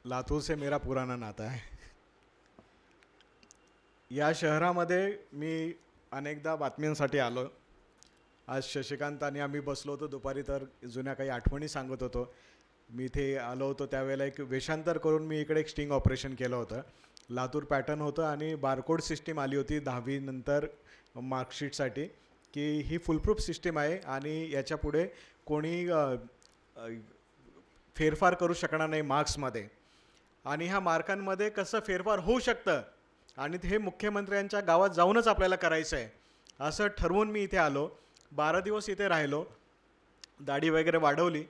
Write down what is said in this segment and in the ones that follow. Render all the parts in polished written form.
लातूर से मेरा पुराना नाता है. या शहरामध्ये मी अनेकदा बातम्यांसाठी आलो. आज शशिकांत आणि आम्ही बसलो होतो दुपारी, तर जुन्या काही आठवणी सांगत होतो. मी इथे आलो होतो त्यावेळेला एक वेषांतर करून मी इकडे एक स्टिंग ऑपरेशन केलं होतं. लातूर पॅटर्न होतं आणि बारकोड सिस्टीम आली होती 10वी नंतर मार्कशीटसाठी, की ही फुलप्रूफ सिस्टीम आहे आणि याच्यापुढे कोणी फेरफार करू शकणार नाही मार्क्समध्ये. आणि ह्या मार्कांमध्ये कसं फेरफार होऊ शकतं आणि हे मुख्यमंत्र्यांच्या गावात जाऊनच आपल्याला करायचं आहे असं ठरवून मी इथे आलो. 12 दिवस इथे राहिलो, दाढी वगैरे वाढवली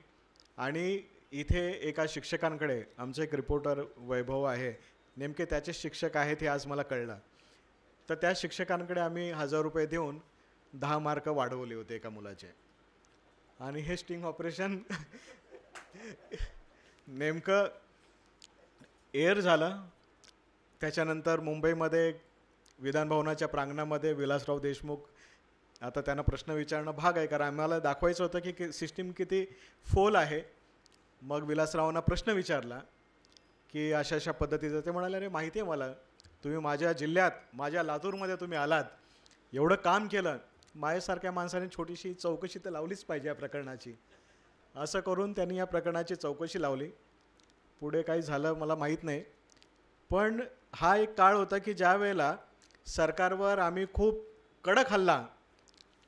आणि इथे एका शिक्षकांकडे, आमचे एक रिपोर्टर वैभव आहे, नेमके त्याचे शिक्षक आहेत हे आज मला कळलं. तर त्या शिक्षकांकडे आम्ही 1000 रुपये देऊन 10 मार्क वाढवले होते एका मुलाचे. आणि हे स्टिंग ऑपरेशन नेमकं एअर झालं. त्याच्यानंतर मुंबईमध्ये विधानभवनाच्या प्रांगणामध्ये विलासराव देशमुख, आता त्यांना प्रश्न विचारणं भाग आहे कारण आम्हाला दाखवायचं होतं की सिस्टीम किती फोल आहे. मग विलासरावांना प्रश्न विचारला की अशा अशा पद्धतीचं. ते म्हणाले, अरे माहिती आहे मला, तुम्ही माझ्या जिल्ह्यात, माझ्या लातूरमध्ये तुम्ही आलात, एवढं काम केलं, माझ्यासारख्या माणसाने छोटीशी चौकशी तर लावलीच पाहिजे या प्रकरणाची. असं करून त्यांनी या प्रकरणाची चौकशी लावली. पुढे काही झालं मला माहीत नाही, पण हा एक काळ होता की ज्या वेळेला सरकारवर आम्ही खूप कडक हल्ला,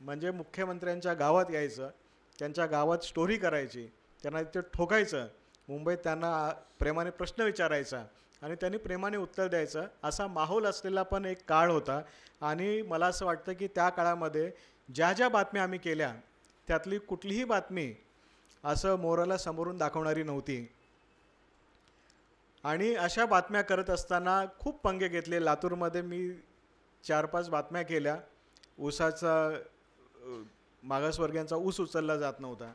म्हणजे मुख्यमंत्र्यांच्या गावात यायचं, त्यांच्या गावात स्टोरी करायची, त्यांना ते ठोकायचं, मुंबईत त्यांना प्रेमाने प्रश्न विचारायचा आणि त्यांनी प्रेमाने उत्तर द्यायचं, असा माहोल असलेला पण एक काळ होता. आणि मला असं वाटतं की त्या काळामध्ये ज्या ज्या बातम्या आम्ही केल्या त्यातली कुठलीही बातमी असं मोराला समोरून दाखवणारी नव्हती. आणि अशा बातम्या करत असताना खूप पंगे घेतले. लातूरमध्ये मी 4-5 बातम्या केल्या. ऊसाचा मागासवर्गीयांचा ऊस उचलला जात नव्हता,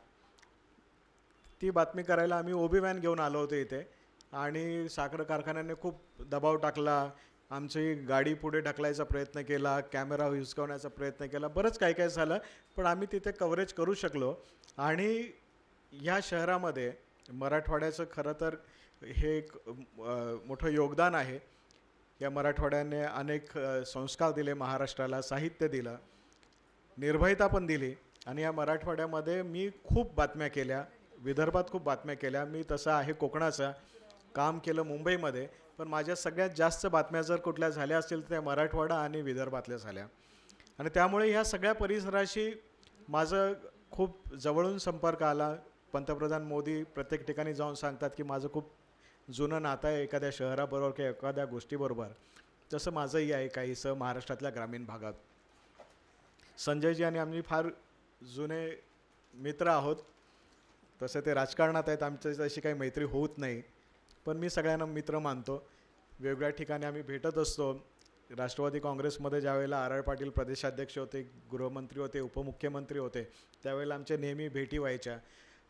ती बातमी करायला आम्ही ओबी व्हॅन घेऊन आलो होतो इथे. आणि साखर कारखान्याने खूप दबाव टाकला, आमची गाडी पुढे ढकलायचा प्रयत्न केला, कॅमेरा हिसकावण्याचा प्रयत्न केला, बरंच काय काय झालं, पण आम्ही तिथे कव्हरेज करू शकलो. आणि ह्या शहरामध्ये मराठवाड्याचं खरं तर हे एक मोठं योगदान आहे. या मराठवाड्याने अनेक संस्कार दिले महाराष्ट्राला, साहित्य दिलं, निर्भयता पण दिली. आणि या मराठवाड्यामध्ये मी खूप बातम्या केल्या, विदर्भात खूप बातम्या केल्या. मी तसा आहे कोकणाचा, काम केलं मुंबईमध्ये, पण माझ्या सगळ्यात जास्त बातम्या जर कुठल्या झाल्या असतील तर त्या मराठवाडा आणि विदर्भातल्या झाल्या. आणि त्यामुळे ह्या सगळ्या परिसराशी माझं खूप जवळून संपर्क आला. पंतप्रधान मोदी प्रत्येक ठिकाणी जाऊन सांगतात की माझं खूप जुनं नातं आहे एखाद्या शहराबरोबर किंवा एखाद्या गोष्टीबरोबर. तसं माझंही आहे काहीसं महाराष्ट्रातल्या ग्रामीण भागात. संजयजी आणि आम्ही फार जुने मित्र आहोत. तसं ते राजकारणात आहेत, आमच्या तशी काही मैत्री होत नाही, पण मी सगळ्यांना मित्र मानतो. वेगवेगळ्या ठिकाणी आम्ही भेटत असतो. राष्ट्रवादी काँग्रेसमध्ये ज्यावेळेला आर पाटील प्रदेशाध्यक्ष होते, गृहमंत्री होते, उपमुख्यमंत्री होते, त्यावेळेला आमच्या नेहमी भेटी व्हायच्या.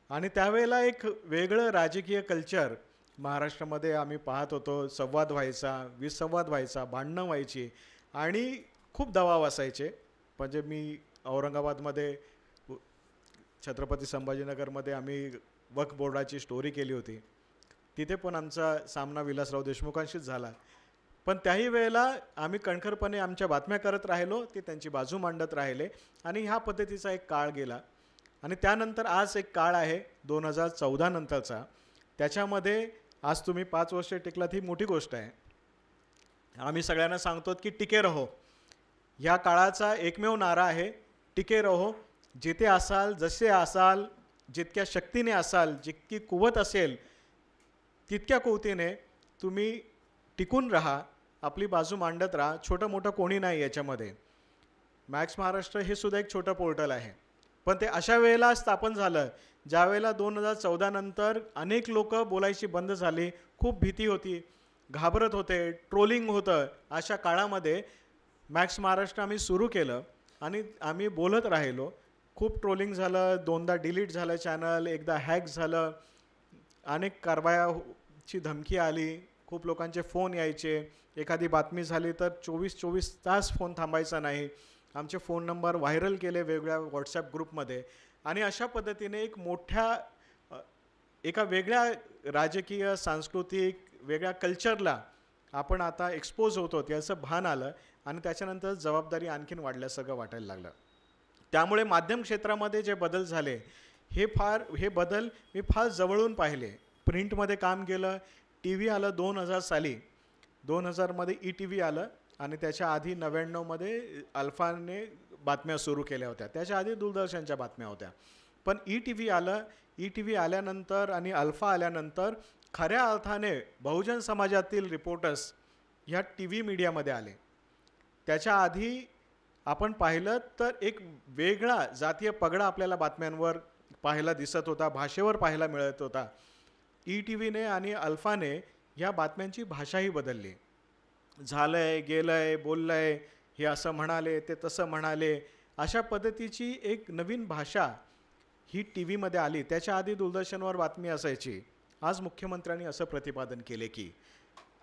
आणि त्यावेळेला एक वेगळं राजकीय कल्चर महाराष्ट्रामध्ये आम्ही पाहत होतो. संवाद व्हायचा, विसंवाद व्हायचा, भांडणं व्हायची आणि खूप दबाव असायचे. म्हणजे मी औरंगाबादमध्ये, छत्रपती संभाजीनगरमध्ये आम्ही वक्फ बोर्डाची स्टोरी केली होती, तिथे पण आमचा सामना विलासराव देशमुखांशीच झाला. पण त्याही वेळेला आम्ही कणखरपणे आमच्या बातम्या करत राहिलो, ते त्यांची बाजू मांडत राहिले आणि ह्या पद्धतीचा एक काळ गेला. आणि त्यानंतर आज एक काळ आहे 2014 नंतरचा. त्याच्यामध्ये आज तुम्ही 5 वर्ष टिकलात, ही मोठी गोष्ट आहे. आम्ही सगळ्यांना सांगतो की टिके रहो. ह्या काळाचा एकमेव नारा आहे, टिके रहो. जिथे असाल, जसे असाल, जितक्या शक्तीने असाल, जितकी कुवत असेल तितक्या कुवतीने तुम्ही टिकून राहा, आपली बाजू मांडत राहा. छोटं मोठं कोणी नाही याच्यामध्ये. मॅक्स महाराष्ट्र हे सुद्धा एक छोटं पोर्टल आहे, पण ते अशा वेळेला स्थापन झालं ज्या वेळेला 2014 नंतर अनेक लोक बोलायची बंद झाली, खूप भीती होती, घाबरत होते, ट्रोलिंग होतं. अशा काळामध्ये मॅक्स महाराष्ट्र आम्ही सुरू केलं आणि आम्ही बोलत राहिलो. खूप ट्रोलिंग झालं, 2दा डिलीट झालं चॅनल, एकदा हॅक झालं, अनेक कारवायाची धमकी आली, खूप लोकांचे फोन यायचे. एखादी बातमी झाली तर 24-24 तास फोन थांबायचा नाही. आमचे फोन नंबर व्हायरल केले वेगवेगळ्या व्हॉट्सॲप ग्रुपमध्ये. आणि अशा पद्धतीने एक मोठ्या एका वेगळ्या राजकीय, सांस्कृतिक, वेगळ्या कल्चरला आपण आता एक्सपोज होतो याचं भान आलं आणि त्याच्यानंतर जबाबदारी आणखीन वाढल्यासारखं वाटायला लागलं. त्यामुळे माध्यम क्षेत्रामध्ये जे बदल झाले हे बदल मी फार जवळून पाहिले. प्रिंटमध्ये काम केलं, टी व्ही आलं 2000 साली, 2000मध्ये ETV आलं आणि त्याच्या आधी 99मध्ये अल्फाने बातम्या सुरू केल्या होत्या. त्याच्या आधी दूरदर्शनच्या बातम्या होत्या. पण ETV आलं. ETV आल्यानंतर आणि अल्फा आल्यानंतर खऱ्या अर्थाने बहुजन समाजातील रिपोर्टर्स ह्या TV मीडियामध्ये आले. त्याच्या आधी आपण पाहिलं तर एक वेगळा जातीय पगडा आपल्याला बातम्यांवर पाहायला दिसत होता, भाषेवर पाहायला मिळत होता. ETVने आणि अल्फाने ह्या बातम्यांची भाषाही बदलली. झालंय, गेलंय, बोललंय, हे असं म्हणाले, ते तसं म्हणाले, अशा पद्धतीची एक नवीन भाषा ही TVमध्ये आली. त्याच्या आधी दूरदर्शनवर बातमी असायची. आज मुख्यमंत्र्यांनी असं प्रतिपादन केले की,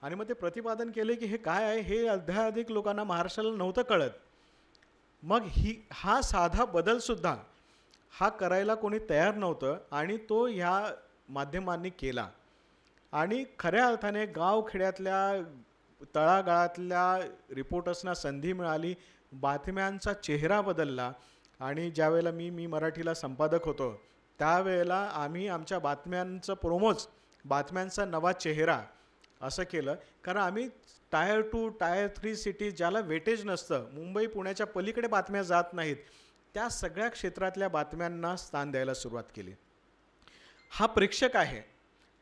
आणि मग ते प्रतिपादन केले की हे काय आहे हे अध्याधिक लोकांना महाराष्ट्राला नव्हतं कळत. मग हा साधा बदलसुद्धा हा करायला कोणी तयार नव्हतं आणि तो ह्या माध्यमांनी केला. आणि खऱ्या अर्थाने गावखेड्यातल्या तळागाळातल्या रिपोर्टर्सना संधी मिळाली, बातम्यांचा चेहरा बदलला. आणि ज्यावेळेला मी मराठीला संपादक होतो त्यावेळेला आम्ही आमच्या बातम्यांचं प्रोमोज बातम्यांचा नवा चेहरा असं केलं. कारण आम्ही टायर 2, टायर 3 सिटीज ज्याला वेटेज नसतं, मुंबई पुण्याच्या पलीकडे बातम्या जात नाहीत, त्या सगळ्या क्षेत्रातल्या बातम्यांना स्थान द्यायला सुरुवात केली. हा प्रेक्षक आहे.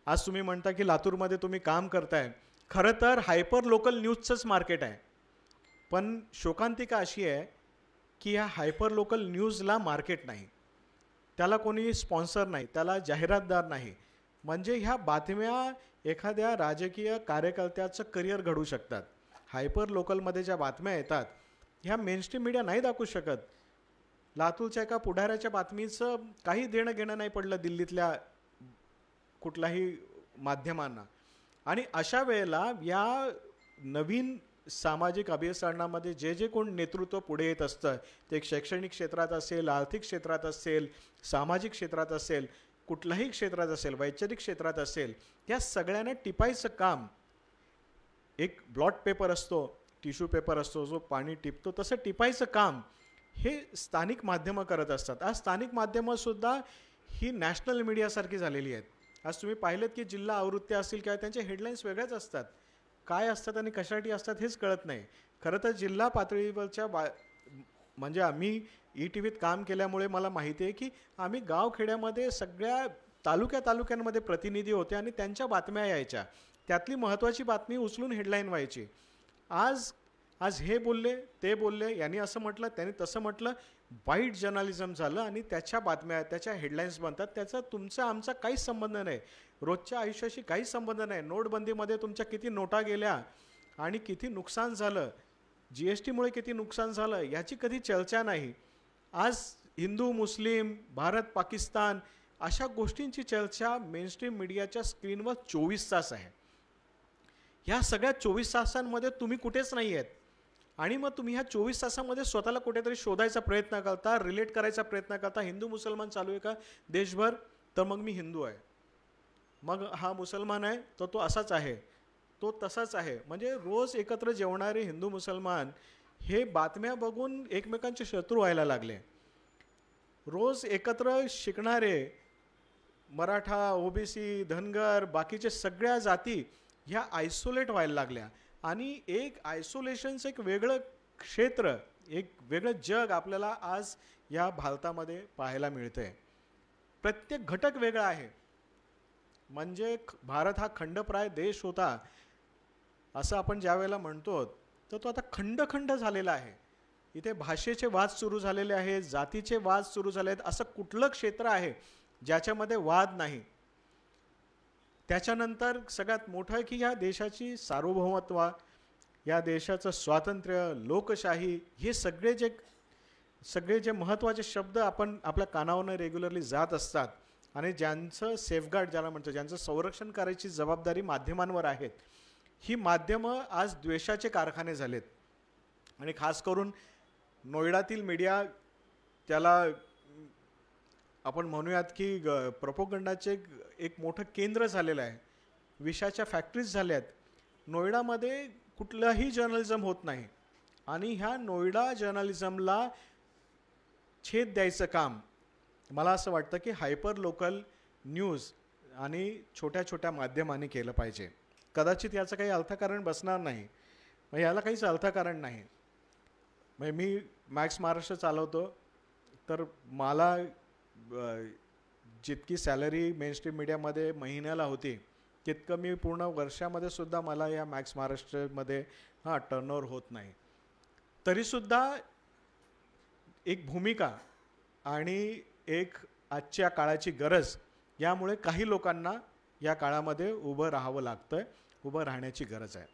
आज तुम्ही म्हणता की लातूरमध्ये तुम्ही काम करताय, खरं तर हायपर लोकल न्यूजचंच मार्केट आहे. पण शोकांतिका अशी आहे की ह्या हायपर लोकल न्यूजला मार्केट नाही, त्याला कोणी स्पॉन्सर नाही, त्याला जाहिरातदार नाही. म्हणजे ह्या बातम्या एखाद्या राजकीय कार्यकर्त्याचं करिअर घडवू शकतात. हायपर लोकलमध्ये ज्या बातम्या येतात ह्या मेनस्ट्रीम मीडिया नाही दाखवू शकत. लातूरच्या एका पुढाऱ्याच्या बातमीचं काही देणं घेणं नाही पडलं दिल्लीतल्या कुठल्याही माध्यमांना. आणि अशा वेळेला या नवीन सामाजिक अभिसरणामध्ये जे कोण नेतृत्व पुढे येत असतं, ते शैक्षणिक क्षेत्रात असेल, आर्थिक क्षेत्रात असेल, सामाजिक क्षेत्रात असेल, कुठल्याही क्षेत्रात असेल, वैचारिक क्षेत्रात असेल, या सगळ्यांना टिपायचं काम, एक ब्लॉट पेपर असतो, टिश्यू पेपर असतो जो पाणी टिपतो, तसं टिपायचं काम हे स्थानिक माध्यमं करत असतात. आज स्थानिक माध्यमंसुद्धा ही नॅशनल मीडियासारखी झालेली आहेत. आज तुम्ही पाहिलेत की जिल्हा आवृत्त्या असतील किंवा त्यांचे हेडलाईन्स वेगळ्याच असतात. काय असतात आणि कशासाठी असतात हेच कळत नाही. खरं तर जिल्हा पातळीवरच्या म्हणजे आम्ही ETVत काम केल्यामुळे मला माहिती आहे की आम्ही गावखेड्यामध्ये सगळ्या तालुक्यांमध्ये प्रतिनिधी होते आणि त्यांच्या बातम्या यायच्या. त्यातली महत्त्वाची बातमी उचलून हेडलाईन व्हायची. आज हे बोलले, ते बोलले, यांनी असं म्हटलं, त्यांनी तसं म्हटलं, वाईट जर्नलिझम झालं आणि त्याच्या बातम्या, त्याच्या हेडलाईन्स बनतात. त्याचा तुमचा आमचा काहीच संबंध नाही, रोजच्या आयुष्याशी काहीच संबंध नाही. नोटबंदीमध्ये तुमच्या किती नोटा गेल्या आणि किती नुकसान झालं, GSTमुळे किती नुकसान झालं याची कधी चर्चा नाही. आज हिंदू मुस्लिम, भारत पाकिस्तान अशा गोष्टींची चर्चा मेनस्ट्रीम मीडियाच्या स्क्रीनवर 24 तास आहे. ह्या सगळ्या 24 तासांमध्ये तुम्ही कुठेच नाही आहेत. आणि मग तुम्ही ह्या 24 तासामध्ये स्वतःला कुठेतरी शोधायचा प्रयत्न करता, रिलेट करायचा प्रयत्न करता. हिंदू मुसलमान चालू आहे का देशभर, तर मग मी हिंदू आहे. मग हा मुसलमान आहे तर तो असाच आहे, तो तसाच आहे. म्हणजे रोज एकत्र जेवणारे हिंदू मुसलमान हे बातम्या बघून एकमेकांचे शत्रू व्हायला लागले. रोज एकत्र शिकणारे मराठा, OBC, धनगर, बाकीचे सगळ्या जाती ह्या आयसोलेट व्हायला लागल्या. आणि एक आयसोलेशनचं एक वेगळं क्षेत्र, एक वेगळं जग आपल्याला आज या भारतामध्ये पाहायला मिळतंय. प्रत्येक घटक वेगळा आहे. म्हणजे भारत हा खंडप्राय देश होता असं आपण ज्या वेळेला म्हणतो, तर तो आता खंड झालेला आहे. इथे भाषेचे वाद सुरू झालेले आहेत, जातीचे वाद सुरू झाले आहेत. असं कुठलं क्षेत्र आहे ज्याच्यामध्ये वाद नाही. त्याच्यानंतर सगळ्यात मोठं की या देशाची सार्वभौमत्व, या देशाचं स्वातंत्र्य, लोकशाही, हे सगळे जे महत्त्वाचे शब्द आपण आपल्या कानावरनं रेग्युलरली जात असतात आणि ज्यांचं सेफगार्ड ज्याला म्हणतो, ज्यांचं संरक्षण करायची जबाबदारी माध्यमांवर आहेत, ही माध्यमं आज द्वेषाचे कारखाने झालेत. आणि खास करून नोएडातील मीडिया, त्याला आपण म्हणूयात की प्रोपोगंडाचे एक मोठं केंद्र झालेलं आहे. विषाच्या फॅक्टरीज झाल्यात. नोएडामध्ये कुठलंही जर्नलिझम होत नाही आणि ह्या नोएडा जर्नलिझमला छेद द्यायचं काम मला असं वाटतं की हायपर लोकल न्यूज आणि छोट्या छोट्या माध्यमांनी केलं पाहिजे. कदाचित याचं काही अर्थकारण बसणार नाही, मग याला काहीच अर्थकारण नाही. म्हणजे मी मॅक्स महाराष्ट्र चालवतो, तर मला जितकी सॅलरी मेनस्ट्रीम मीडियामध्ये महिन्याला होती तितकं मी पूर्ण वर्षामध्ये सुद्धा मला या मॅक्स महाराष्ट्रमध्ये टर्नओव्हर होत नाही. तरीसुद्धा एक भूमिका आणि एक आजच्या काळाची गरज यामुळे काही लोकांना या काळामध्ये उभं राहावं लागतं, उभं राहण्याची गरज आहे.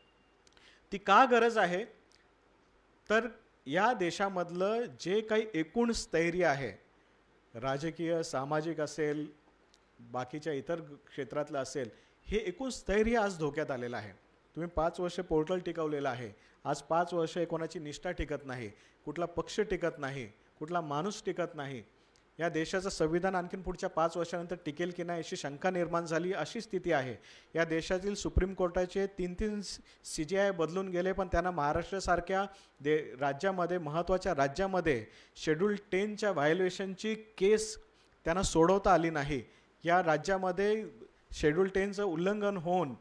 ती का गरज आहे तर या देशामधलं जे काही एकूण स्थैर्य आहे, राजकीय सामाजिक असेल बाकीच्या इतर क्षेत्रातलं असेल, हे एकूण स्थैर्य आज धोक्यात आलेलं आहे. तुम्ही 5 वर्ष पोर्टल टिकवलेलं आहे, आज 5 वर्ष कोणाची निष्ठा टिकत नाही, कुठला पक्ष टिकत नाही, कुठला माणूस टिकत नाही. या देशाचं संविधान आणखीन पुढच्या 5 वर्षानंतर टिकेल की नाही अशी शंका निर्माण झाली, अशी स्थिती आहे. या देशातील सुप्रीम कोर्टाचे 3 CJI बदलून गेले, पण त्यांना महाराष्ट्रासारख्या राज्यामध्ये, महत्त्वाच्या राज्यामध्ये शेड्यूल 10च्या व्हायोलेशनची केस त्यांना सोडवता आली नाही. या राज्यामध्ये शेड्यूल 10चं उल्लंघन होऊन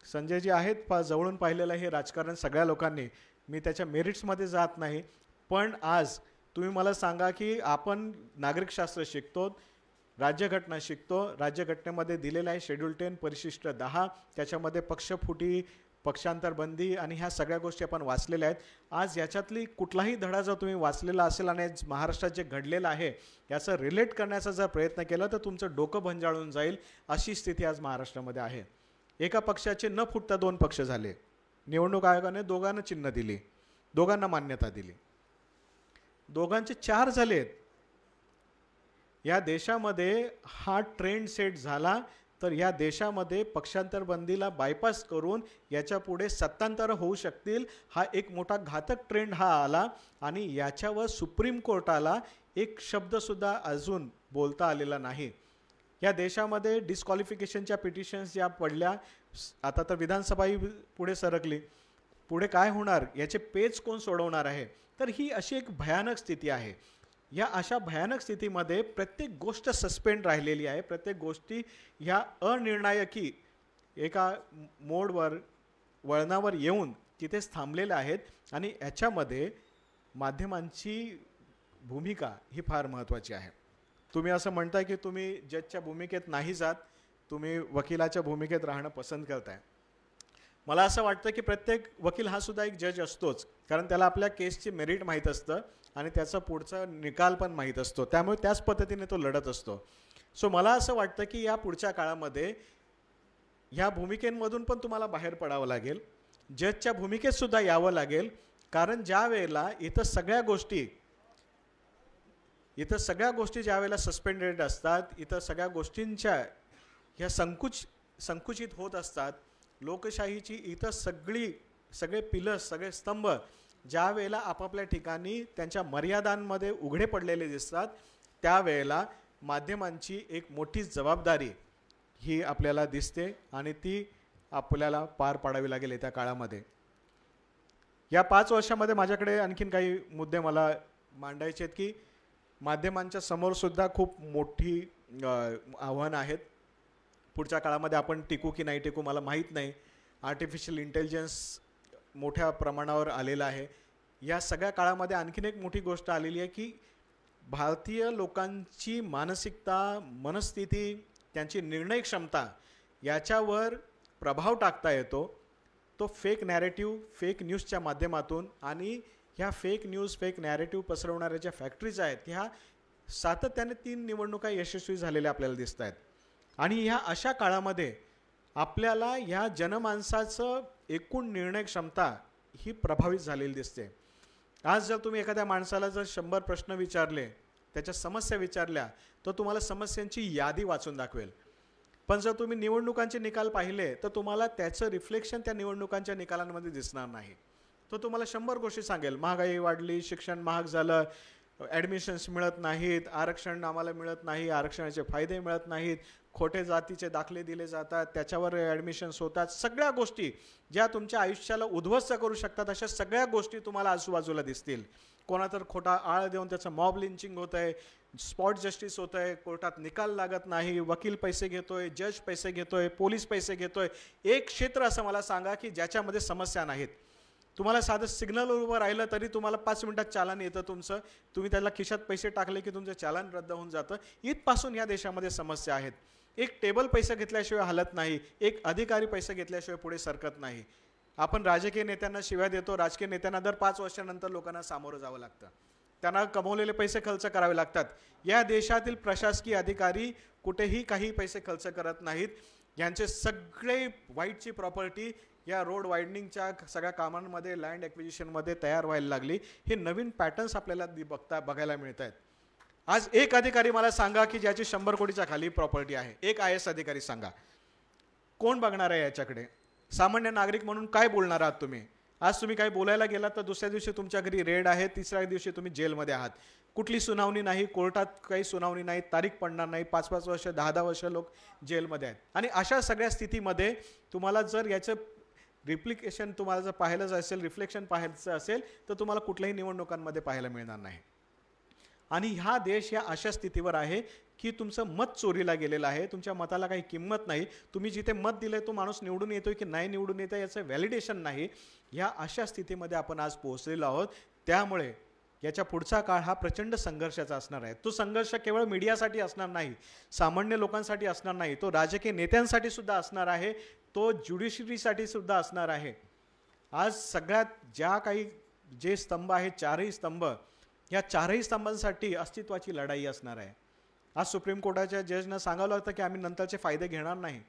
संजयजी आहेत जवळून पाहिलेलं हे राजकारण सगळ्या लोकांनी, मी त्याच्या मेरिट्समध्ये जात नाही, पण आज तुम्ही मला सांगा की आपण नागरिकशास्त्र शिकतो, राज्यघटना शिकतो, राज्यघटनेमध्ये दिलेलं आहे शेड्यूल 10 परिशिष्ट 10, त्याच्यामध्ये पक्षफुटी, पक्षांतरबंदी आणि ह्या सगळ्या गोष्टी आपण वाचलेल्या आहेत. आज याच्यातली कुठलाही धडा जर तुम्ही वाचलेला असेल आणि महाराष्ट्रात जे घडलेलं आहे याचं रिलेट करण्याचा जर प्रयत्न केला तर तुमचं डोकं भंजाळून जाईल, अशी स्थिती आज महाराष्ट्रामध्ये आहे. एका पक्षाचे न फुटता 2 पक्ष झाले, निवडणूक आयोगाने दोघांना चिन्ह दिली, दोघांना मान्यता दिली, दोघांचे 4 झालेत. या देशामध्ये हा ट्रेंड सेट झाला तर या देशामध्ये पक्षांतर बंदीला बायपास करून याच्या पुढे सत्तांतर होऊ शकतील, हा एक मोठा घातक ट्रेंड हा आला आणि याच्यावर सुप्रीम कोर्टाला एक शब्दसुद्धा अजून बोलता आलेला नाही. या देशामध्ये डिस्क्वालिफिकेशनच्या पिटिशन्स या पडल्या, आता तर विधानसभाही पुढे सरकली, पुढे काय होणार याचे पेच कोण सोडवणार आहे. तर ही अशी एक भयानक स्थिती आहे. या अशा भयानक स्थितीमध्ये प्रत्येक गोष्ट सस्पेंड राहिलेली आहे, प्रत्येक गोष्टी ह्या अनिर्णायकी एका मोडवर वळणावर येऊन तिथेच थांबलेल्या आहेत आणि याच्यामध्ये माध्यमांची भूमिका ही फार महत्त्वाची आहे. तुम्ही असं म्हणताय की तुम्ही जजच्या भूमिकेत नाही जात, तुम्ही वकिलाच्या भूमिकेत राहणं पसंत करताय. मला असं वाटतं की प्रत्येक वकील हा सुद्धा एक जज असतोच, कारण त्याला आपल्या केसची मेरिट माहीत असतं आणि त्याचा पुढचा निकाल पण माहीत असतो, त्यामुळे त्याच पद्धतीने तो लढत असतो. सो मला असं वाटतं की या पुढच्या काळामध्ये ह्या भूमिकेमधून पण तुम्हाला बाहेर पडावं लागेल, जजच्या भूमिकेत सुद्धा यावं लागेल, कारण ज्या वेळेला इथं सगळ्या गोष्टी ज्या वेळेला सस्पेंडेड असतात, इथं सगळ्या गोष्टींच्या ह्या संकुचित होत असतात, लोकशाहीची इथं सगळे पिलर्स, सगळे स्तंभ ज्या वेळेला आपापल्या ठिकाणी त्यांच्या मर्यादांमध्ये उघडे पडलेले दिसतात, त्यावेळेला माध्यमांची एक मोठी जबाबदारी ही आपल्याला दिसते आणि ती आपल्याला पार पाडावी लागेल येत्या काळामध्ये. या 5 वर्षामध्ये माझ्याकडे आणखीन काही मुद्दे मला मांडायचे आहेत की माध्यमांच्या समोरसुद्धा खूप मोठी आव्हानं आहेत. पुढच्या काळामध्ये आपण टिकू की नाही टिकू मला माहीत नाही. आर्टिफिशियल इंटेलिजन्स मोठ्या प्रमाणावर आलेला आहे. या सगळ्या काळामध्ये आणखीन एक मोठी गोष्ट आलेली आहे की भारतीय लोकांची मानसिकता, मनस्थिती, त्यांची निर्णय क्षमता याच्यावर प्रभाव टाकता येतो तो फेक नॅरेटिव्ह, फेक न्यूजच्या माध्यमातून. आणि ह्या फेक न्यूज, फेक नॅरेटिव्ह पसरवणाऱ्या ज्या फॅक्टरीज आहेत ह्या सातत्याने 3 निवडणुका यशस्वी झालेल्या आपल्याला दिसत आहेत. आणि ह्या अशा काळामध्ये आपल्याला ह्या जनमानसाचं एकूण निर्णय क्षमता ही प्रभावित झालेली दिसते. आज जर तुम्ही एखाद्या माणसाला जर 100 प्रश्न विचारले, त्याच्या समस्या विचारल्या, तर तुम्हाला समस्यांची यादी वाचून दाखवेल. पण जर तुम्ही निवडणुकांचे निकाल पाहिले तर तुम्हाला त्याचं रिफ्लेक्शन त्या निवडणुकांच्या निकालांमध्ये दिसणार नाही. तो तुम्हाला 100 गोष्टी सांगेल, महागाई वाढली, शिक्षण महाग झालं, ॲडमिशन्स मिळत नाहीत, आरक्षण आम्हाला मिळत नाही, आरक्षणाचे फायदे मिळत नाहीत, खोटे जातीचे दाखले दिले जातात, त्याच्यावर ॲडमिशन्स होतात. सगळ्या गोष्टी ज्या तुमच्या आयुष्याला उद्ध्वस्त करू शकतात अशा सगळ्या गोष्टी तुम्हाला आजूबाजूला दिसतील. कोणा तर खोटा आळ देऊन त्याचं मॉब लिंचिंग होत आहे, स्पॉट जस्टिस होत आहे, कोर्टात निकाल लागत नाही, वकील पैसे घेतोय, जज पैसे घेतोय, पोलीस पैसे घेतोय. एक क्षेत्र असं मला सांगा की ज्याच्यामध्ये समस्या नाहीत. तुम्हाला साधं सिग्नल उभं राहिलं तरी तुम्हाला 5 मिनिटात चालन येतं तुमचं, तुम्ही त्याला खिशात पैसे टाकले की तुमचं चालन रद्द होऊन जातं. इथपासून या देशामध्ये समस्या आहेत. एक टेबल पैसे घेतल्याशिवाय हलत नाही, एक अधिकारी पैसे घेतल्याशिवाय पुढे सरकत नाही. आपण राजकीय नेत्यांना शिव्या देतो, राजकीय नेत्यांना दर 5 वर्षानंतर लोकांना सामोरं जावं लागतं, त्यांना कमवलेले पैसे खर्च करावे लागतात. या देशातील प्रशासकीय अधिकारी कुठेही काही पैसे खर्च करत नाहीत. यांचे सगळे वाईटची प्रॉपर्टी या रोड वायडनिंगच्या सगळ्या कामांमध्ये, लँड ॲक्विजिशनमध्ये तयार व्हायला लागली. हे नवीन पॅटर्न्स आपल्याला बघायला मिळत आहेत. आज एक अधिकारी मला सांगा की ज्याची 100 कोटीच्या खाली प्रॉपर्टी आहे, एक IAS अधिकारी सांगा, कोण बघणार आहे याच्याकडे? सामान्य नागरिक म्हणून काय बोलणार आहात तुम्ही? आज तुम्ही काही बोलायला गेलात तर दुसऱ्या दिवशी तुमच्या घरी रेड आहे, तिसऱ्या दिवशी तुम्ही जेलमध्ये आहात. कुठली सुनावणी नाही, कोर्टात काही सुनावणी नाही, तारीख पडणार नाही, 5-5 वर्ष 10-10 वर्ष लोक जेलमध्ये आहेत. आणि अशा सगळ्या स्थितीमध्ये तुम्हाला जर याचं रिप्लिकेशन तुम्हाला जर पाहायचं असेल, रिफ्लेक्शन पाहायचं असेल तर तुम्हाला कुठल्याही निवडणुकांमध्ये पाहायला मिळणार नाही. आणि हा देश या अशा स्थितीवर आहे की तुमचं मत चोरीला गेलेलं आहे, तुमच्या मताला काही किंमत नाही. तुम्ही जिथे मत दिलंय तो माणूस निवडून येतोय की नाही निवडून येतोय याचं व्हॅलिडेशन नाही. या अशा स्थितीमध्ये आपण आज पोहोचलेलो आहोत. त्यामुळे याच्या पुढचा काळ हा प्रचंड संघर्षाचा असणार आहे. तो संघर्ष केवळ मीडियासाठी असणार नाही, सामान्य लोकांसाठी असणार नाही, तो राजकीय नेत्यांसाठी सुद्धा असणार आहे, तो ज्युडिशरीसाठी सुद्धा असणार आहे. आज सगळ्यात ज्या काही जे स्तंभ आहेत, 4ही स्तंभ, या 4ही स्तंभांसाठी अस्तित्वाची लढाई असणार आहे. आज सुप्रीम कोर्टाच्या जजनं सांगावं लागतं की आम्ही नंतरचे फायदे घेणार नाही,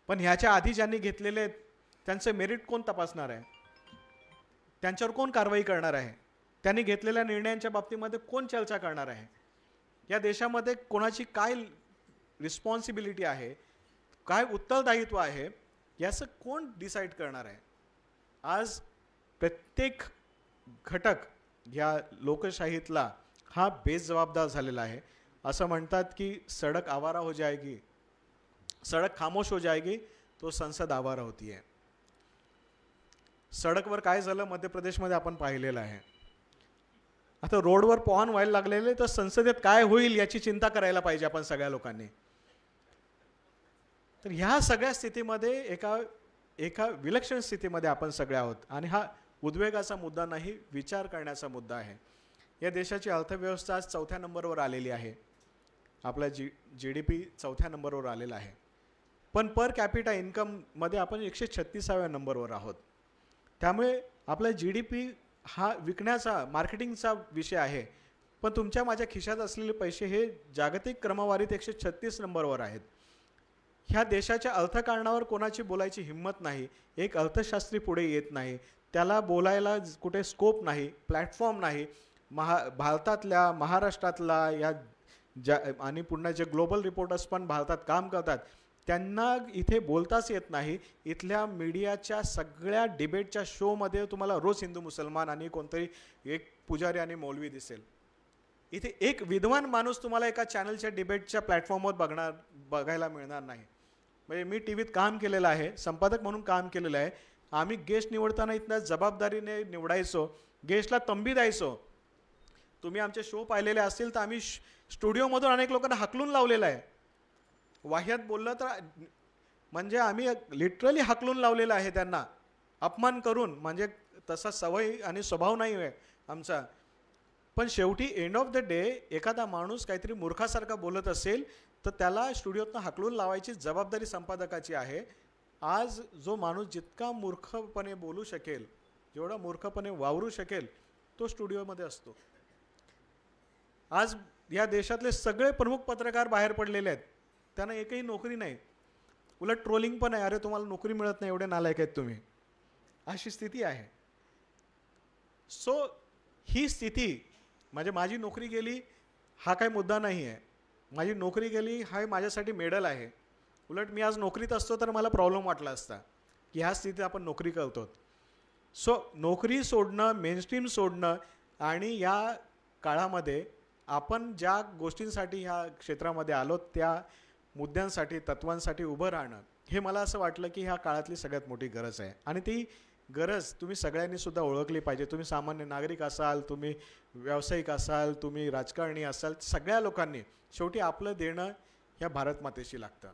पण ह्याच्या आधी ज्यांनी घेतलेले त्यांचे मेरिट कोण तपासणार आहे? त्यांच्यावर कोण कारवाई करणार आहे? त्यांनी घेतलेल्या निर्णयांच्या बाबतीमध्ये कोण चर्चा करणार आहे? या देशामध्ये कोणाची काय रिस्पॉन्सिबिलिटी आहे, काय उत्तरदायित्व आहे, याचं कोण डिसाईड करणार आहे? आज प्रत्येक घटक या लोकशाहीतला हा बेजबाबदार झालेला आहे. असं म्हणतात की सड़क आवारा हो जाएगी, सड़क खामोश हो जाएगी तो संसद आवारा होती है. सडकवर काय झालं मध्य प्रदेशमध्ये आपण पाहिलेलं आहे. आता रोडवर पॉन व्हायला लागलेले तर संसदेत काय होईल याची चिंता करायला पाहिजे आपण सगळ्या लोकांनी. तर ह्या सगळ्या स्थितीमध्ये एका विलक्षण स्थितीमध्ये आपण सगळे आहोत. आणि हा उद्वेगाचा मुद्दा नाही, विचार करण्याचा मुद्दा आहे. या देशाची अर्थव्यवस्था आज 4थ्या नंबरवर आलेली आहे. आपला GDP 4थ्या नंबरवर आलेला आहे. पण पर कॅपिटा इन्कममध्ये आपण 136व्या नंबरवर आहोत. त्यामुळे आपला GDP हा विकण्याचा, मार्केटिंगचा विषय आहे. पण तुमच्या माझ्या खिशात असलेले पैसे हे जागतिक क्रमवारीत 136 नंबरवर आहेत. ह्या देशाच्या अर्थकारणावर कोणाची बोलायची हिंमत नाही. एक अर्थशास्त्री पुढे येत नाही, त्याला बोलायला कुठे स्कोप नाही, प्लॅटफॉर्म नाही. भारतातल्या, महाराष्ट्रातला या आणि पुन्हा जे ग्लोबल रिपोर्टर्स पण भारतात काम करतात त्यांना इथे बोलताच येत नाही. इथल्या मीडियाच्या सगळ्या डिबेटच्या शोमध्ये तुम्हाला रोज हिंदू मुसलमान आणि कोणतरी एक पुजारी आणि मौलवी दिसेल. इथे एक विद्वान माणूस तुम्हाला एका चॅनलच्या डिबेटच्या प्लॅटफॉर्मवर बघायला मिळणार नाही. म्हणजे मी टीव्हीत काम केलेलं आहे, संपादक म्हणून काम केलेलं आहे. आम्ही गेस्ट निवडताना इथनं जबाबदारीने निवडायचो, गेस्टला तंबी द्यायचो. तुम्ही आमचे शो पाहिलेले असतील तर आम्ही स्टुडिओमधून अनेक लोकांना हाकलून लावलेलं आहे. वाह्यात बोललं तर म्हणजे आम्ही लिटरली हाकलून लावलेलं आहे त्यांना, अपमान करून. म्हणजे तसा सवय आणि स्वभाव नाही आहे आमचा. पण शेवटी एंड ऑफ द डे एखादा माणूस काहीतरी मूर्खासारखा बोलत असेल तर त्याला स्टुडिओतनं हाकलून लावायची जबाबदारी संपादकाची आहे. आज जो माणूस जितका मूर्खपणे बोलू शकेल, जेवढा मूर्खपणे वावरू शकेल, तो स्टुडिओमध्ये असतो. आज या देशातले सगळे प्रमुख पत्रकार बाहेर पडलेले आहेत, त्यांना एकही नोकरी नाही. उलट ट्रोलिंग पण आहे, अरे तुम्हाला नोकरी मिळत नाही, एवढे नालायक आहेत तुम्ही. अशी स्थिती आहे. सो ही स्थिती म्हणजे माझी नोकरी गेली हा काही मुद्दा नाही आहे. माझी नोकरी गेली हा माझ्यासाठी मेडल आहे. उलट मी आज नोकरीत असतो तर मला प्रॉब्लेम वाटला असता की ह्या स्थितीत आपण नोकरी करतो. सो नोकरी सोडणं, मेनस्ट्रीम सोडणं आणि या काळामध्ये आपण ज्या गोष्टींसाठी ह्या क्षेत्रामध्ये आलो त्या मुद्द्यांसाठी तत्वांसाठी उभं राहणं हे मला असं वाटलं की ह्या काळातली सगळ्यात मोठी गरज आहे. आणि ती गरज तुम्ही सगळ्यांनी सुद्धा ओळखली पाहिजे. तुम्ही सामान्य नागरिक असाल, तुम्ही व्यावसायिक असाल, तुम्ही राजकारणी असाल, सगळ्या लोकांनी शेवटी आपलं देणं ह्या भारतमातेशी लागतं.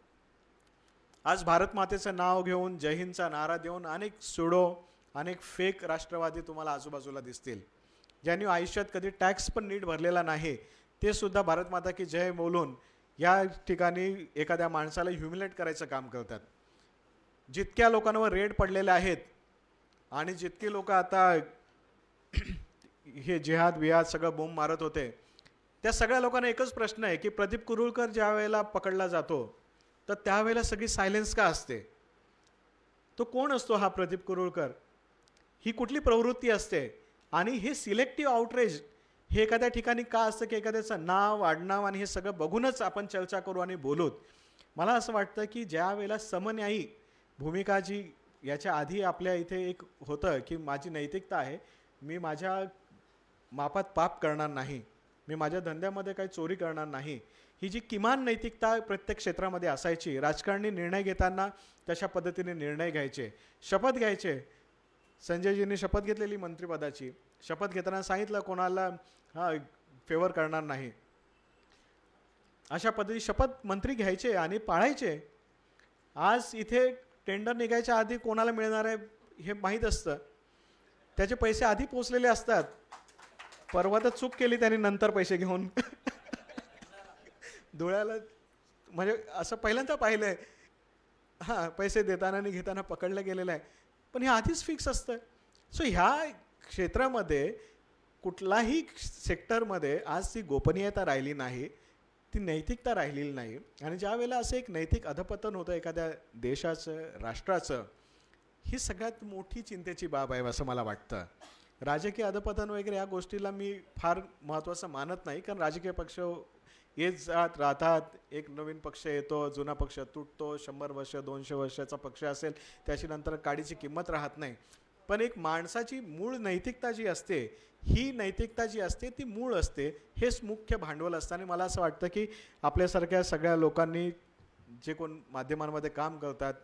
आज भारतमातेचं नाव घेऊन जय हिंदचा नारा देऊन अनेक सुडो, अनेक फेक राष्ट्रवादी तुम्हाला आजूबाजूला दिसतील, ज्यांनी आयुष्यात कधी टॅक्स पण नीट भरलेला नाही, ते सुद्धा भारतमाता की जय बोलून या ठिकाणी एखाद्या माणसाला ह्युमिलेट करायचं काम करतात. जितक्या लोकांवर रेड पडलेले आहेत आणि जितकी लोक आता हे जिहाद विहाद सगळं बोंब मारत होते, त्या सगळ्या लोकांना एकच प्रश्न आहे की प्रदीप कुरुळकर ज्या वेळेला पकडला जातो तर त्यावेळेला सगळी सायलेन्स का असते? तो कोण असतो हा प्रदीप कुरुळकर? ही कुठली प्रवृत्ती असते? आणि हे सिलेक्टिव्ह आउटरेज हे एखाद्या ठिकाणी का असतं की एखाद्याचं नाव आडनाव आणि हे सगळं बघूनच आपण चर्चा करू आणि बोलूत. मला असं वाटतं की ज्या वेळेला समन्यायी भूमिका जी याच्या आधी आपल्या इथे एक होतं की माझी नैतिकता आहे, मी माझ्या मापात पाप करणार नाही, मी माझ्या धंद्यामध्ये काही चोरी करणार नाही, ही जी किमान नैतिकता प्रत्येक क्षेत्रामध्ये असायची. राजकारणी निर्णय घेताना तशा पद्धतीने निर्णय घ्यायचे, शपथ घ्यायचे. संजयजींनी शपथ घेतलेली मंत्रिपदाची, शपथ घेताना सांगितलं कोणाला फेवर करणार नाही, अशा पद्धती शपथ मंत्री घ्यायचे आणि पाळायचे. आज इथे टेंडर निघायच्या आधी कोणाला मिळणार आहे हे माहीत असतं, त्याचे पैसे आधी पोचलेले असतात. परवा तर चूक केली त्यांनी नंतर पैसे घेऊन धुळ्याला, म्हणजे असं पहिल्यांदा पाहिलं आहे. हां, पैसे देताना आणि घेताना पकडलं गेलेलं आहे, पण हे आधीच फिक्स असतं. सो ह्या क्षेत्रामध्ये कुठलाही सेक्टरमध्ये आज ती गोपनीयता राहिली नाही, ती नैतिकता राहिलेली नाही. आणि ज्या वेळेला असं एक नैतिक अधपतन होतं एखाद्या देशाचं, राष्ट्राचं, ही सगळ्यात मोठी चिंतेची बाब आहे असं मला वाटतं. राजकीय अधपतन वगैरे या गोष्टीला मी फार महत्त्वाचं मानत नाही, कारण राजकीय पक्ष येत जात राहतात. एक नवीन पक्ष येतो, जुना पक्ष तुटतो, 100 वर्ष 200 वर्षाचा पक्ष असेल त्याची नंतर काडीची किंमत राहत नाही. पण एक माणसाची मूळ नैतिकता जी असते, ही नैतिकता जी असते ती मूळ असते, हेच मुख्य भांडवल असतं. आणि मला असं वाटतं की आपल्यासारख्या सगळ्या लोकांनी, जे कोण माध्यमांमध्ये काम करतात,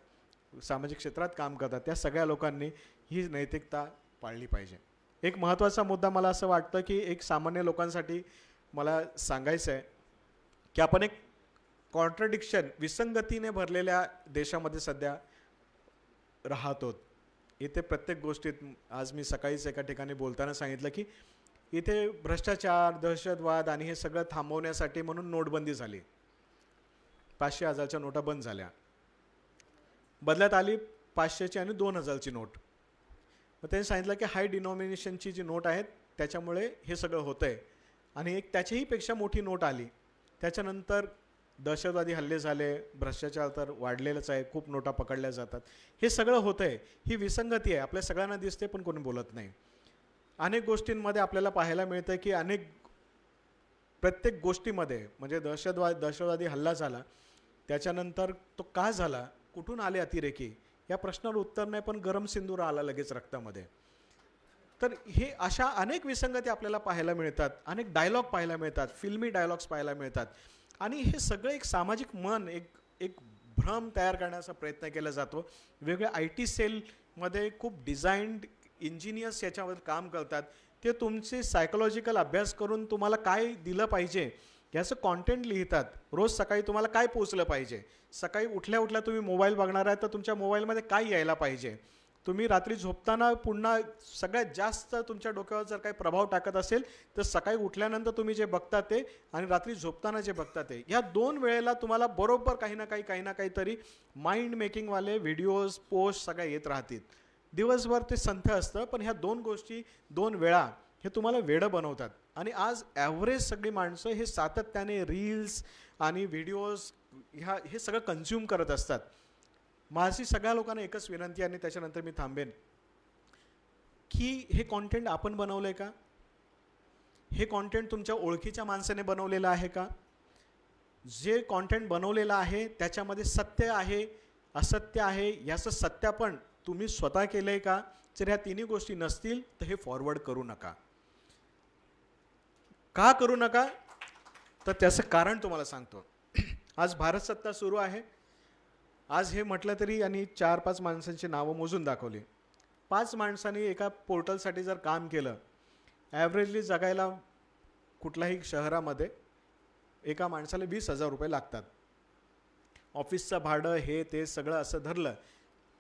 सामाजिक क्षेत्रात काम करतात, त्या सगळ्या लोकांनी ही नैतिकता पाळली पाहिजे. एक महत्त्वाचा मुद्दा मला असं वाटतं की एक सामान्य लोकांसाठी मला सांगायचं आहे की आपण एक कॉन्ट्रडिक्शन, विसंगतीने भरलेल्या देशामध्ये सध्या राहतो. इथे प्रत्येक गोष्टीत, आज मी सकाळीच एका ठिकाणी बोलताना सांगितलं की इथे भ्रष्टाचार, दहशतवाद आणि हे सगळं थांबवण्यासाठी म्हणून नोटबंदी झाली. 500, 1000च्या नोटा बंद झाल्या, बदल्यात आली 500ची आणि 2000ची नोट. मग त्यांनी सांगितलं की हाय डिनॉमिनेशनची जी नोट आहेत त्याच्यामुळे हे सगळं होतं आहे. आणि एक त्याच्याही पेक्षा मोठी नोट आली, त्याच्यानंतर दहशतवादी हल्ले झाले, भ्रष्टाचार तर वाढलेलंच आहे, खूप नोटा पकडल्या जातात. हे सगळं होतं आहे, ही विसंगती आहे, आपल्या सगळ्यांना दिसते पण कोणी बोलत नाही. अनेक गोष्टींमध्ये आपल्याला पाहायला मिळतं की प्रत्येक गोष्टीमध्ये, म्हणजे दहशतवादी हल्ला झाला त्याच्यानंतर तो का झाला, कुठून आले अतिरेकी, या प्रश्नावर उत्तर नाही, पण गरम सिंदूर आला लगेच रक्तामध्ये. तर हे अशा अनेक विसंगती आपल्याला पाहायला मिळतात, अनेक डायलॉग पाहायला मिळतात, फिल्मी डायलॉग्स पाहायला मिळतात. आणि हे सगळं एक सामाजिक मन, एक भ्रम तयार करण्याचा प्रयत्न केला जातो. वेगवेगळ्या IT सेलमध्ये खूप डिझाईन्ड इंजिनियर्स याच्यावर काम करतात. ते तुमचे सायकोलॉजिकल अभ्यास करून तुम्हाला काय दिलं पाहिजे याचं कॉन्टेंट लिहितात. रोज सकाळी तुम्हाला काय पोचलं पाहिजे, सकाळी उठल्या उठल्या तुम्ही मोबाईल बघणार आहे तर तुमच्या मोबाईलमध्ये काय यायला पाहिजे, तुम्ही रात्री झोपताना पुन्हा सगळ्यात जास्त तुमच्या डोक्यावर जर काही प्रभाव टाकत असेल तर सकाळी उठल्यानंतर तुम्ही जे बघता ते आणि रात्री झोपताना जे बघता ते, ह्या 2 वेळेला तुम्हाला बरोबर काही ना काहीतरी माइंड मेकिंगवाले व्हिडिओज, पोस्ट सगळ्या येत राहतील. दिवसभर ते संथ असतं, पण ह्या 2 गोष्टी 2 वेळा हे तुम्हाला वेडं बनवतात. आणि आज ॲव्हरेज सगळी माणसं हे सातत्याने रील्स आणि व्हिडिओज हे सगळं कन्झ्युम करत असतात. माझी सगळ्या लोकांना एकच विनंती आणि त्याच्यानंतर मी थांबेन की हे कॉन्टेंट आपण बनवलं आहे का? हे कॉन्टेंट तुमच्या ओळखीच्या माणसाने बनवलेलं आहे का? जे कॉन्टेंट बनवलेलं आहे त्याच्यामध्ये सत्य आहे, असत्य आहे, याचं सत्यापन तुम्ही स्वतः केलं आहे का? जर ह्या तिन्ही गोष्टी नसतील तर हे फॉरवर्ड करू नका. का करू नका? तर त्याचं कारण तुम्हाला सांगतो. आज भारत सत्ता सुरू आहे. आज हे म्हटलं तरी आणि 4-5 माणसांची नावं मोजून दाखवली. 5 माणसांनी एका पोर्टलसाठी जर काम केलं, ॲव्हरेजली जगायला कुठल्याही शहरामध्ये एका माणसाला 20,000 रुपये लागतात. ऑफिसचं भाडं हे ते सगळं असं धरलं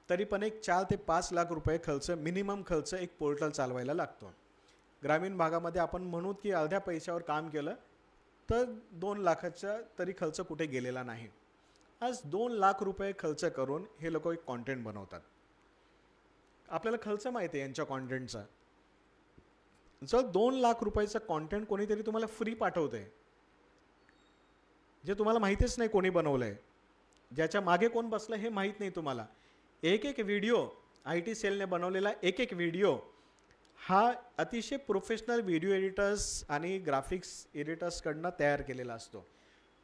तरी पण एक 4 ते 5 लाख रुपये खर्च, मिनिमम खर्च एक पोर्टल चालवायला लागतो. ग्रामीण भागामध्ये आपण म्हणू की अर्ध्या पैशावर काम केलं तर 2 लाखाचा तरी खर्च कुठे गेलेला नाही. आज 2 लाख रुपये खर्च करून हे लोक एक कॉन्टेंट बनवतात. आपल्याला खर्च माहिती आहे यांच्या कॉन्टेंटचा. जर 2 लाख रुपयाचं कॉन्टेंट कोणीतरी तुम्हाला फ्री पाठवतंय, जे तुम्हाला माहितीच नाही कोणी बनवलंय, ज्याच्या मागे कोण बसलं हे माहीत नाही तुम्हाला. एक व्हिडिओ IT सेलने बनवलेला एक व्हिडिओ हा अतिशय प्रोफेशनल व्हिडिओ एडिटर्स आणि ग्राफिक्स एडिटर्सकडनं तयार केलेला असतो.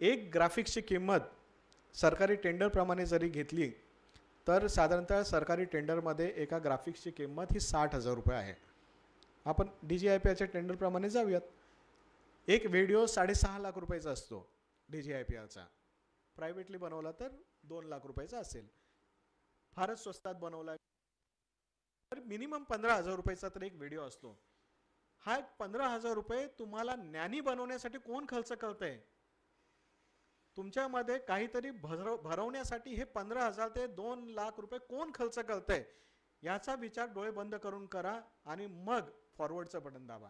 एक ग्राफिक्सची किंमत सरकारी टेंडरप्रमाणे जरी घेतली तर साधारणतः सरकारी टेंडरमध्ये एका ग्राफिक्सची किंमत ही 60,000 रुपये आहे. आपण DGIPRच्या टेंडरप्रमाणे जाऊयात. एक व्हिडिओ 6.5 लाख रुपयाचा असतो DGIPRचा. प्रायव्हेटली बनवला तर 2 लाख रुपयाचा असेल. फारच स्वस्तात बनवला तर मिनिमम 15,000 रुपयाचा तर एक व्हिडिओ असतो. हा 15,000 रुपये तुम्हाला ज्ञानी बनवण्यासाठी कोण खर्च करतंय? तुमच्यामध्ये काहीतरी भरवण्यासाठी हे 15,000 ते 2 लाख रुपये कोण खर्च करतंय याचा विचार डोळे बंद करून करा आणि मग फॉरवर्डचं बटन दाबा.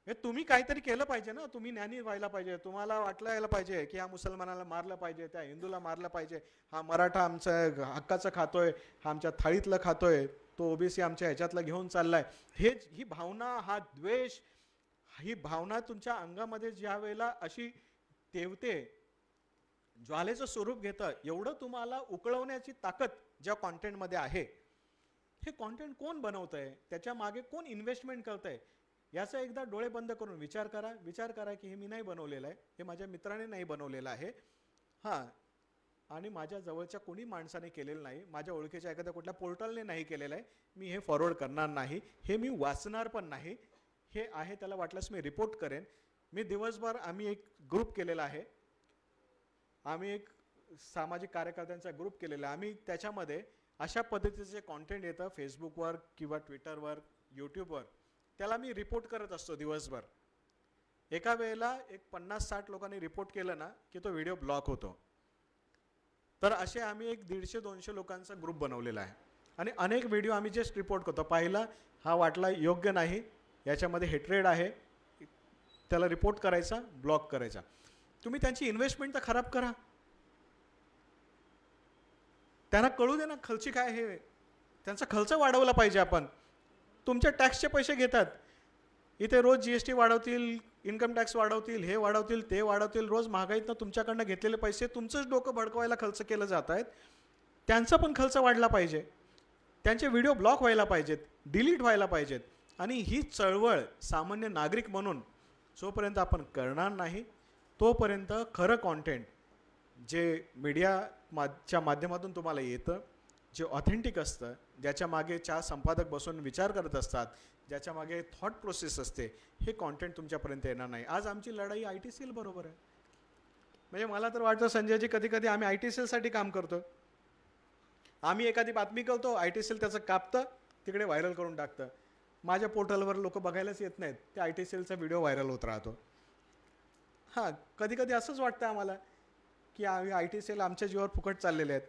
हे तुम्ही काहीतरी केलं पाहिजे ना. तुम्ही ज्ञानी व्हायला पाहिजे. तुम्हाला वाटलं पाहिजे की हा मुसलमानाला मारलं पाहिजे, त्या हिंदूला मारलं पाहिजे, हा मराठा आमच्या हक्काचं खातोय, हा आमच्या थाळीतलं खातोय, तो OBC आमच्या ह्याच्यातलं घेऊन चाललाय. ही भावना, हा द्वेष, ही भावना तुमच्या अंगामध्ये ज्या वेळेला अशी तेवते, ज्वालेचं स्वरूप घेतं, एवढं तुम्हाला उकळवण्याची ताकद ज्या कॉन्टेंटमध्ये आहे. हे कॉन्टेंट कोण बनवतंय, त्याच्या मागे कोण इन्व्हेस्टमेंट करतंय याचा एकदा डोळे बंद करून विचार करा की हे मी नाही बनवलेलं आहे, हे माझ्या मित्राने नाही बनवलेलं आहे, हां, आणि माझ्या जवळच्या कोणी माणसाने केलेलं नाही, माझ्या ओळखीच्या एखाद्या कुठल्या पोर्टलने नाही केलेलं आहे, मी हे फॉरवर्ड करणार नाही, हे मी वाचणार पण नाही. हे आहे त्याला वाटल्यास मी रिपोर्ट करेन. मी दिवसभर आम्ही एक ग्रुप केलेला आहे, आम्ही एक सामाजिक कार्यकर्त्यांचा ग्रुप केलेला आहे. आम्ही त्याच्यामध्ये अशा पद्धतीचे कॉन्टेंट येतं फेसबुकवर किंवा ट्विटरवर, यूट्यूबवर, त्याला मी रिपोर्ट करत असतो दिवसभर. एका वेळेला एक 50-60 लोकांनी रिपोर्ट केलं ना की तो व्हिडिओ ब्लॉक होतो. तर असे आम्ही एक 150-200 लोकांचा ग्रुप बनवलेला आहे आणि अनेक व्हिडिओ आम्ही जस्ट रिपोर्ट करतो. पाहिला, हा वाटला योग्य नाही, याच्यामध्ये हेट्रेड आहे, त्याला रिपोर्ट करायचा, ब्लॉक करायचा. तुम्ही त्यांची इन्व्हेस्टमेंट तर खराब करा, त्यांना कळू दे ना खर्च काय आहे, त्यांचा खर्च वाढवला पाहिजे. आपण तुमच्या टॅक्सचे पैसे घेतात, इथे रोज GST वाढवतील, इन्कम टॅक्स वाढवतील, हे वाढवतील, ते वाढवतील, रोज महागाईतनं तुमच्याकडनं घेतलेले पैसे तुमचंच डोकं भडकवायला खर्च केलं जात आहेत. त्यांचा पण खर्च वाढला पाहिजे, त्यांचे व्हिडिओ ब्लॉक व्हायला पाहिजेत, डिलीट व्हायला पाहिजेत. आणि ही चळवळ सामान्य नागरिक म्हणून जोपर्यंत आपण करणार नाही तोपर्यंत खरं कॉन्टेंट जे मीडियाच्या माध्यमातून तुम्हाला येतं, जे ऑथेंटिक असतं, ज्याच्या मागे 4 संपादक बसून विचार करत असतात, ज्याच्या मागे थॉट प्रोसेस असते, हे कॉन्टेंट तुमच्यापर्यंत येणार नाही. आज आमची लढाई IT सेल बरोबर आहे. म्हणजे मला तर वाटतं संजयजी, कधी कधी आम्ही IT सेलसाठी काम करतो. आम्ही एखादी बातमी करतो, IT सेल त्याचं कापतं, तिकडे व्हायरल करून टाकतं. माझ्या पोर्टलवर लोक बघायलाच येत नाहीत, ते IT सेलचा व्हिडिओ व्हायरल होत राहतो. हां, कधी कधी असंच वाटतं आम्हाला की आम्ही IT सेल आमच्या जीवावर फुकट चाललेले आहेत.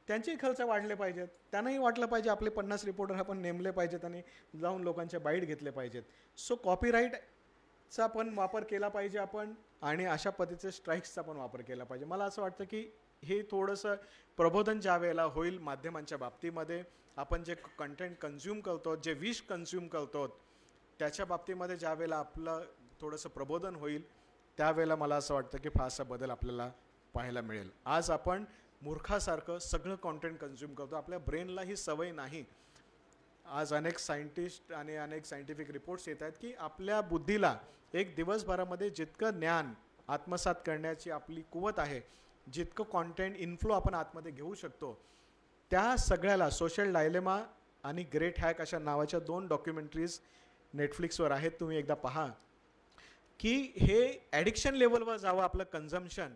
त्यांचेही खर्च वाढले पाहिजेत, त्यांनाही वाटलं पाहिजे आपले 50 रिपोर्टर आपण नेमले पाहिजेत आणि जाऊन लोकांचे बाईट घेतले पाहिजेत. सो कॉपीराईटचा पण वापर केला पाहिजे आपण आणि अशा पद्धतीचे स्ट्राईक्सचा पण वापर केला पाहिजे. मला असं वाटतं की हे थोडंसं प्रबोधन ज्या वेळेला होईल माध्यमांच्या बाबतीमध्ये, आपण जे कंटेंट कन्झ्युम करतो, जे विष कन्झ्युम करतो, त्याच्या बाबतीमध्ये ज्या वेळेला आपलं थोडंसं प्रबोधन होईल त्यावेळेला मला असं वाटतं की फारसा बदल आपल्याला पाहायला मिळेल. आज आपण मूर्खासारखं सगळं कॉन्टेंट कन्झ्युम करतो, आपल्या ब्रेनला ही सवय नाही. आज अनेक सायंटिस्ट आणि अनेक सायंटिफिक रिपोर्ट्स येत आहेत की आपल्या बुद्धीला एक दिवसभरामध्ये जितकं ज्ञान आत्मसात करण्याची आपली कुवत आहे, जितकं कॉन्टेंट इन्फ्लो आपण आतमध्ये घेऊ शकतो, त्या सगळ्याला सोशल डायलेमा आणि ग्रेट हॅक अशा नावाच्या 2 डॉक्युमेंटरीज नेटफ्लिक्सवर आहेत, तुम्ही एकदा पहा की हे ॲडिक्शन लेवलवर जावं आपलं कन्झम्पशन.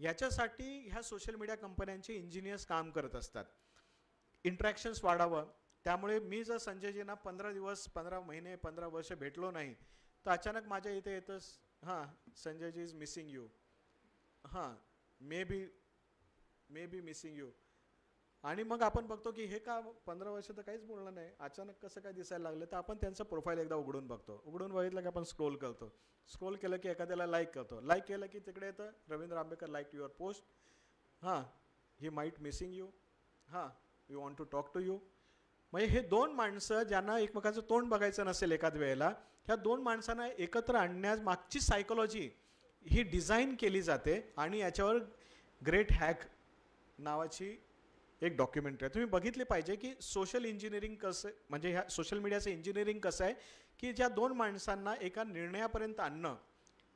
याच्यासाठी ह्या सोशल मीडिया कंपन्यांचे इंजिनियर्स काम करत असतात. इंट्रॅक्शन्स वाढावं. त्यामुळे मी जर संजयजींना 15 दिवस, 15 महिने, 15 वर्ष भेटलो नाही, तर अचानक माझ्या इथे येतंच, हां संजयजी इज मिसिंग यू, हां मे बी मिसिंग यू. आणि मग आपण बघतो की हे का 15 वर्ष तर काहीच बोलणं नाही, अचानक कसं काय दिसायला लागलं. तर आपण त्यांचं प्रोफाईल एकदा उघडून बघतो. उघडून बघितलं की आपण स्क्रोल करतो. स्क्रोल केलं की एखाद्याला लाईक करतो. लाईक केलं की तिकडे येतं Ravindra Ambekar like your post, हां ही माईट मिसिंग यू, हां you want to talk to you. म्हणजे हे दोन माणसं ज्यांना एकमेकाचं तोंड बघायचं नसेल एखाद वेळेला, ह्या दोन माणसांना एकत्र आणण्यामागची सायकोलॉजी ही डिझाईन केली जाते. आणि याच्यावर ग्रेट हॅक नावाची एक डॉक्युमेंटरी आहे, तुम्ही बघितले पाहिजे की सोशल इंजिनिअरिंग कसं, म्हणजे ह्या सोशल मीडियाचं इंजिनिअरिंग कसं आहे की ज्या दोन माणसांना एका निर्णयापर्यंत आणणं.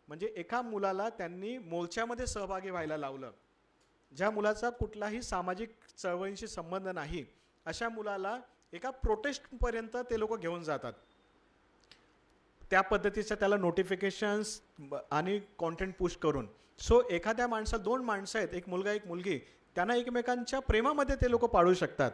म्हणजे एका मुलाला त्यांनी मोर्चामध्ये सहभागी व्हायला लावलं, ज्या मुलाचा कुठलाही सामाजिक चळवळींशी संबंध नाही, अशा मुलाला एका प्रोटेस्टपर्यंत ते लोक घेऊन जातात. त्या पद्धतीचं त्याला नोटिफिकेशन्स आणि कॉन्टेंट पुश करून. सो एखाद्या माणसा, दोन माणसं आहेत, एक मुलगा एक मुलगी, त्यांना एकमेकांच्या प्रेमामध्ये ते लोक पाडू शकतात,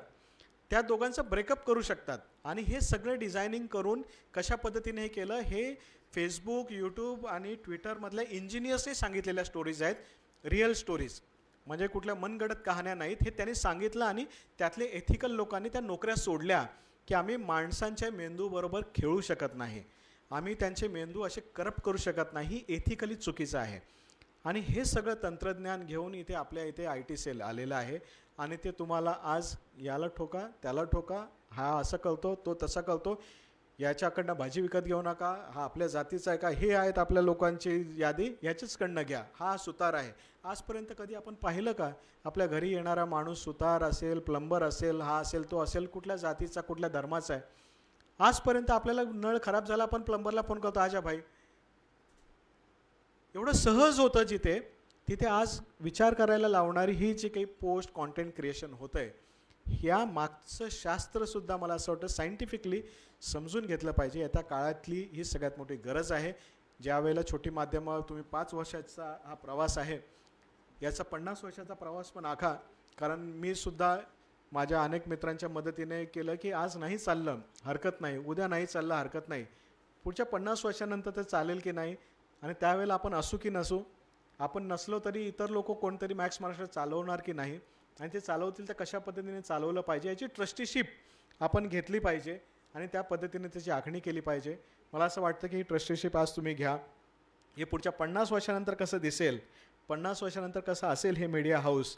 त्या दोघांचं ब्रेकअप करू शकतात. आणि हे सगळं डिझायनिंग करून कशा पद्धतीने हे केलं, हे फेसबुक, यूट्यूब आणि ट्विटरमधल्या इंजिनियर्सने सांगितलेल्या स्टोरीज आहेत, रिअल स्टोरीज, म्हणजे कुठल्या मनगडत कहाण्या नाहीत. हे त्यांनी सांगितलं आणि त्यातले एथिकल लोकांनी त्या नोकऱ्या सोडल्या की आम्ही माणसांच्या मेंदूबरोबर खेळू शकत नाही, आम्ही त्यांचे मेंदू असे करप्ट करू शकत नाही, एथिकली चुकीचं आहे. आणि हे सगळं तंत्रज्ञान घेऊन इथे आपल्या इथे IT सेल आलेलं आहे. आणि ते तुम्हाला आज याला ठोका, त्याला ठोका, हा असं करतो, तो तसा करतो, याच्याकडनं भाजी विकत घेऊ नका, हा आपल्या जातीचा आहे का, हे आहेत आपल्या लोकांची यादी, याच्याचकडनं घ्या, हा सुतार आहे. आजपर्यंत कधी आपण पाहिलं का आपल्या घरी येणारा माणूस सुतार असेल, प्लंबर असेल, हा असेल, तो असेल, कुठल्या जातीचा, कुठल्या धर्माचा आहे? आजपर्यंत आपल्याला नळ खराब झाला, आपण प्लंबरला फोन करतो, आजा भाई. एवढं सहज होतं जिथे, तिथे आज विचार करायला लावणारी ही जी काही पोस्ट कॉन्टेंट क्रिएशन होतं आहे, ह्या मागचं शास्त्रसुद्धा मला असं वाटतं सायंटिफिकली समजून घेतलं पाहिजे. येत्या काळातली ही सगळ्यात मोठी गरज आहे. ज्या वेळेला छोटी माध्यमं, तुम्ही 5 वर्षाचा हा प्रवास आहे, याचा 50 वर्षाचा प्रवास पण आखा. कारण मी सुद्धा माझ्या अनेक मित्रांच्या मदतीने केलं की आज नाही चाललं हरकत नाही, उद्या नाही चाललं हरकत नाही, पुढच्या 50 वर्षानंतर ते चालेल की नाही, आणि त्यावेळेला आपण असू की नसू, आपण नसलो तरी इतर लोक कोणतरी मॅक्स महाराष्ट्र चालवणार की नाही, आणि ते चालवतील तर कशा पद्धतीने चालवलं पाहिजे याची ट्रस्टीशिप आपण घेतली पाहिजे आणि त्या पद्धतीने त्याची आखणी केली पाहिजे. मला असं वाटतं की ही ट्रस्टीशिप आज तुम्ही घ्या. हे पुढच्या 50 वर्षानंतर कसं दिसेल, 50 वर्षानंतर कसं असेल हे मीडिया हाऊस,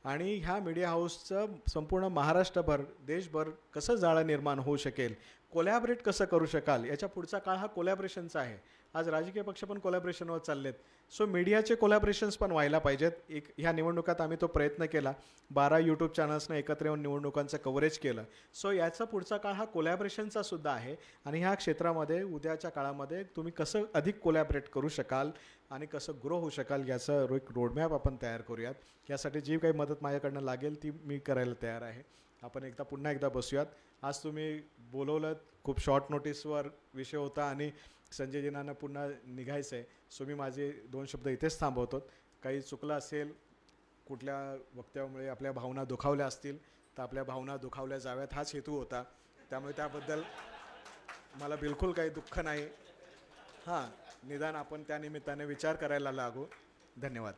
आणि ह्या मीडिया हाऊसचं संपूर्ण महाराष्ट्रभर, देशभर कसं जाळं निर्माण होऊ शकेल, कोलॅबरेट कसं करू शकाल, याच्या पुढचा काळ हा कोलॅबरेशनचा आहे. आज राजकीय पक्ष पण कोलॅबरेशनवर चाललेत. सो मीडियाचे कोलॅबरेशन्स पण व्हायला पाहिजेत. ह्या निवडणुकात आम्ही तो प्रयत्न केला, 12 यूट्यूब चॅनल्सने एकत्र येऊन निवडणुकांचं कव्हरेज केलं. सो याचा पुढचा काळ हा कोलॅबरेशनचा सुद्धा आहे. आणि ह्या क्षेत्रामध्ये उद्याच्या काळामध्ये तुम्ही कसं अधिक कोलॅबरेट करू शकाल आणि कसं ग्रो होऊ शकाल याचं एक रोडमॅप आपण तयार करूयात. यासाठी जी काही मदत माझ्याकडनं लागेल ती मी करायला तयार आहे. आपण पुन्हा एकदा बसूयात. आज तुम्ही बोलवलं, खूप शॉर्ट नोटीसवर विषय होता आणि संजयजींना पुन्हा निघायचं आहे. सो मी माझे 2 शब्द इथेच थांबवतो. काही चुकलं असेल, कुठल्या वक्तव्यामुळे आपल्या भावना दुखावल्या असतील तर आपल्या भावना दुखावल्या जाव्यात हाच हेतू होता. त्यामुळे त्याबद्दल मला बिलकुल काही दुःख नाही. हां, निदान आपण त्या निमित्ताने विचार करायला लागू. धन्यवाद.